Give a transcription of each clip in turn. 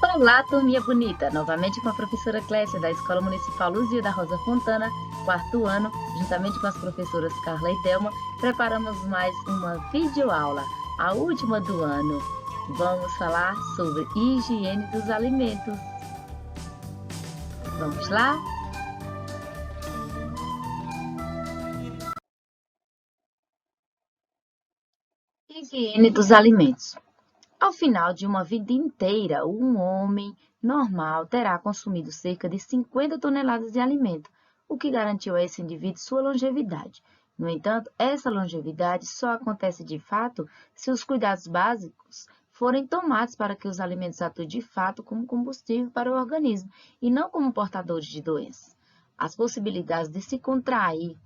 Olá, turminha bonita! Novamente com a professora Clécia, da Escola Municipal Luzia da Rosa Fontana, quarto ano, juntamente com as professoras Carla e Delma, preparamos mais uma videoaula, a última do ano. Vamos falar sobre higiene dos alimentos. Vamos lá? Higiene dos alimentos. Ao final de uma vida inteira, um homem normal terá consumido cerca de 50 toneladas de alimento, o que garantiu a esse indivíduo sua longevidade. No entanto, essa longevidade só acontece de fato se os cuidados básicos forem tomados para que os alimentos atuem de fato como combustível para o organismo e não como portadores de doenças. As possibilidades de se contrair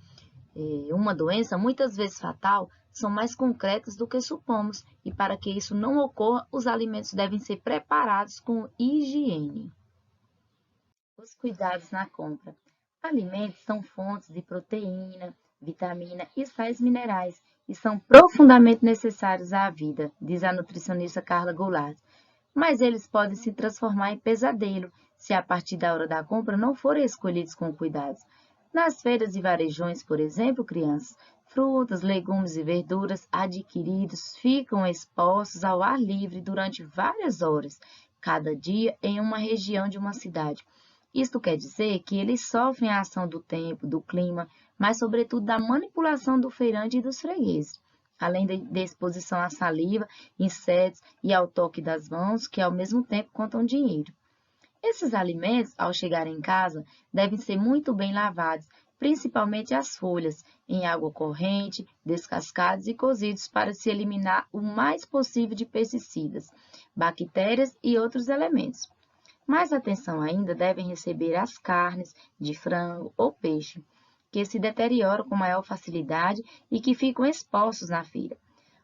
uma doença, muitas vezes fatal, são mais concretas do que supomos, e para que isso não ocorra, os alimentos devem ser preparados com higiene. Os cuidados na compra. Alimentos são fontes de proteína, vitamina e sais minerais e são profundamente necessários à vida, diz a nutricionista Carla Goulart. Mas eles podem se transformar em pesadelo se a partir da hora da compra não forem escolhidos com cuidado. Nas feiras e varejões, por exemplo, crianças, frutas, legumes e verduras adquiridos ficam expostos ao ar livre durante várias horas, cada dia em uma região de uma cidade. Isto quer dizer que eles sofrem a ação do tempo, do clima, mas sobretudo da manipulação do feirante e dos fregueses, além da exposição à saliva, insetos e ao toque das mãos, que ao mesmo tempo contam dinheiro. Esses alimentos, ao chegarem em casa, devem ser muito bem lavados, principalmente as folhas, em água corrente, descascados e cozidos para se eliminar o mais possível de pesticidas, bactérias e outros elementos. Mais atenção ainda devem receber as carnes de frango ou peixe, que se deterioram com maior facilidade e que ficam expostos na feira.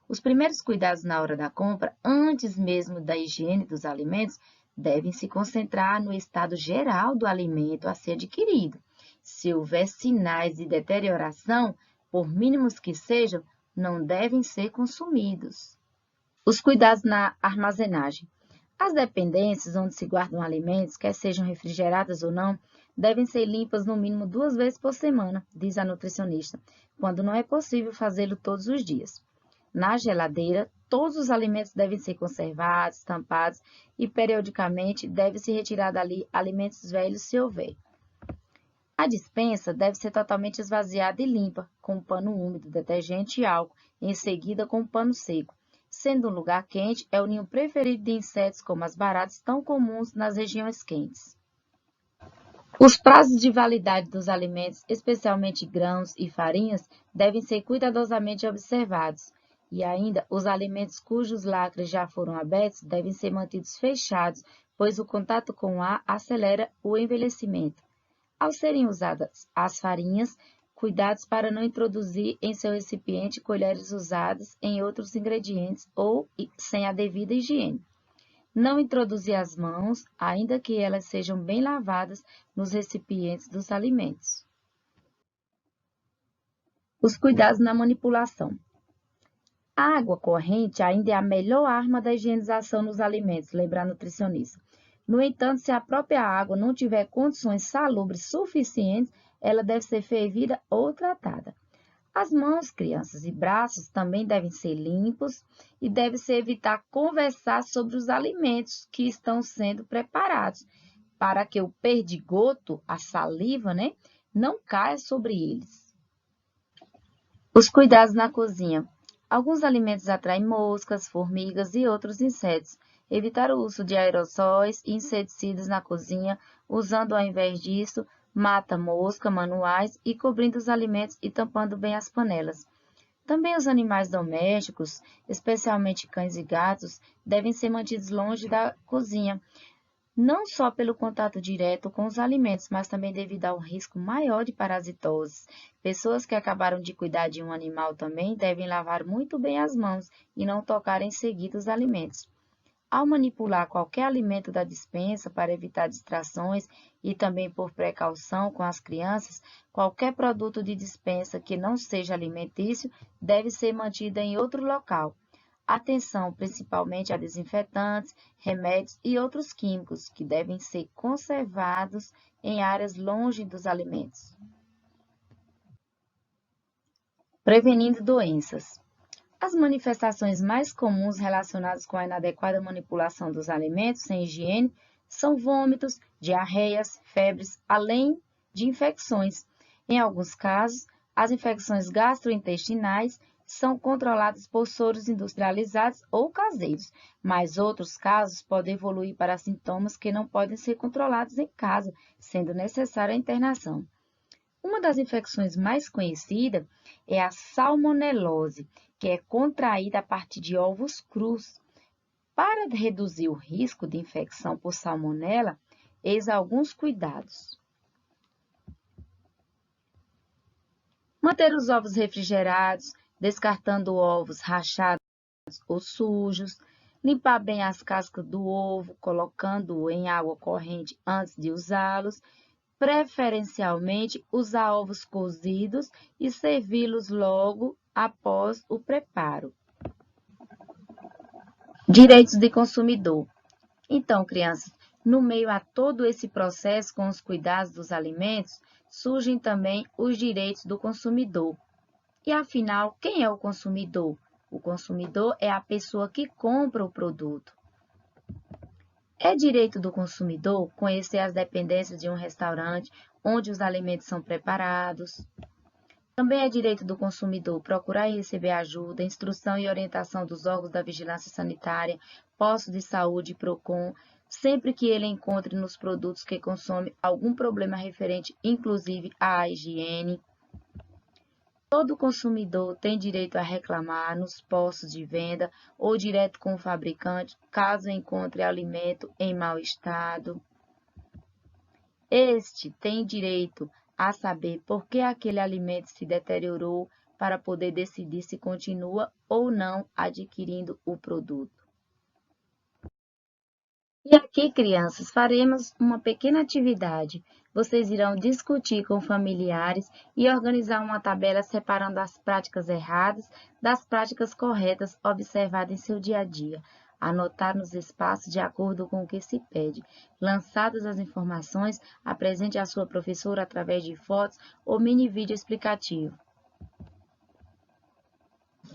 Os primeiros cuidados na hora da compra, antes mesmo da higiene dos alimentos, devem se concentrar no estado geral do alimento a ser adquirido. Se houver sinais de deterioração, por mínimos que sejam, não devem ser consumidos. Os cuidados na armazenagem. As dependências onde se guardam alimentos, quer sejam refrigeradas ou não, devem ser limpas no mínimo 2 vezes por semana, diz a nutricionista, quando não é possível fazê-lo todos os dias. Na geladeira, todos os alimentos devem ser conservados, tampados e periodicamente deve-se retirar dali alimentos velhos se houver. A despensa deve ser totalmente esvaziada e limpa, com um pano úmido, detergente e álcool, em seguida com um pano seco. Sendo um lugar quente, é o ninho preferido de insetos como as baratas tão comuns nas regiões quentes. Os prazos de validade dos alimentos, especialmente grãos e farinhas, devem ser cuidadosamente observados. E ainda, os alimentos cujos lacres já foram abertos devem ser mantidos fechados, pois o contato com o ar acelera o envelhecimento. Ao serem usadas as farinhas, cuidados para não introduzir em seu recipiente colheres usadas em outros ingredientes ou sem a devida higiene. Não introduzir as mãos, ainda que elas sejam bem lavadas, nos recipientes dos alimentos. Os cuidados na manipulação. A água corrente ainda é a melhor arma da higienização nos alimentos, lembra a nutricionista. No entanto, se a própria água não tiver condições salubres suficientes, ela deve ser fervida ou tratada. As mãos, crianças, e braços também devem ser limpos e deve-se evitar conversar sobre os alimentos que estão sendo preparados, para que o perdigoto, a saliva, não caia sobre eles. Os cuidados na cozinha. Alguns alimentos atraem moscas, formigas e outros insetos. Evitar o uso de aerossóis e inseticidas na cozinha, usando ao invés disso mata-mosca manuais e cobrindo os alimentos e tampando bem as panelas. Também os animais domésticos, especialmente cães e gatos, devem ser mantidos longe da cozinha, não só pelo contato direto com os alimentos, mas também devido ao risco maior de parasitoses. Pessoas que acabaram de cuidar de um animal também devem lavar muito bem as mãos e não tocar em seguida os alimentos. Ao manipular qualquer alimento da despensa para evitar distrações e também por precaução com as crianças, qualquer produto de despensa que não seja alimentício deve ser mantido em outro local. Atenção principalmente a desinfetantes, remédios e outros químicos que devem ser conservados em áreas longe dos alimentos. Prevenindo doenças. As manifestações mais comuns relacionadas com a inadequada manipulação dos alimentos sem higiene são vômitos, diarreias, febres, além de infecções. Em alguns casos, as infecções gastrointestinais são controladas por soros industrializados ou caseiros, mas outros casos podem evoluir para sintomas que não podem ser controlados em casa, sendo necessária a internação. Uma das infecções mais conhecidas é a salmonelose, que é contraída a partir de ovos crus. Para reduzir o risco de infecção por salmonela, eis alguns cuidados. Manter os ovos refrigerados, descartando ovos rachados ou sujos. Limpar bem as cascas do ovo, colocando-o em água corrente antes de usá-los. Preferencialmente, usar ovos cozidos e servi-los logo após o preparo. Direitos de consumidor. Então, crianças, no meio a todo esse processo com os cuidados dos alimentos, surgem também os direitos do consumidor. E afinal, quem é o consumidor? O consumidor é a pessoa que compra o produto. É direito do consumidor conhecer as dependências de um restaurante onde os alimentos são preparados. Também é direito do consumidor procurar e receber ajuda, instrução e orientação dos órgãos da vigilância sanitária, postos de saúde e PROCON, sempre que ele encontre nos produtos que consome algum problema referente, inclusive à higiene. Todo consumidor tem direito a reclamar nos postos de venda ou direto com o fabricante, caso encontre alimento em mau estado. Este tem direito a saber por que aquele alimento se deteriorou para poder decidir se continua ou não adquirindo o produto. E aqui, crianças, faremos uma pequena atividade. Vocês irão discutir com familiares e organizar uma tabela separando as práticas erradas das práticas corretas observadas em seu dia a dia. Anotar nos espaços de acordo com o que se pede. Lançadas as informações, apresente à sua professora através de fotos ou mini vídeo explicativo.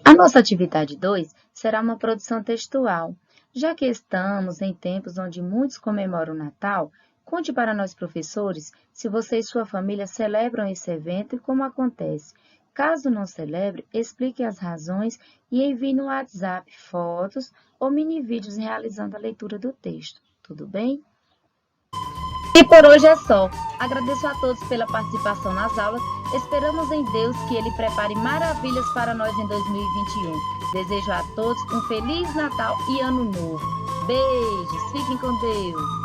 A nossa atividade 2 será uma produção textual. Já que estamos em tempos onde muitos comemoram o Natal, conte para nós professores se você e sua família celebram esse evento e como acontece. Caso não celebre, explique as razões e envie no WhatsApp fotos ou mini vídeos realizando a leitura do texto. Tudo bem? E por hoje é só. Agradeço a todos pela participação nas aulas. Esperamos em Deus que Ele prepare maravilhas para nós em 2021. Desejo a todos um Feliz Natal e Ano Novo. Beijos, fiquem com Deus.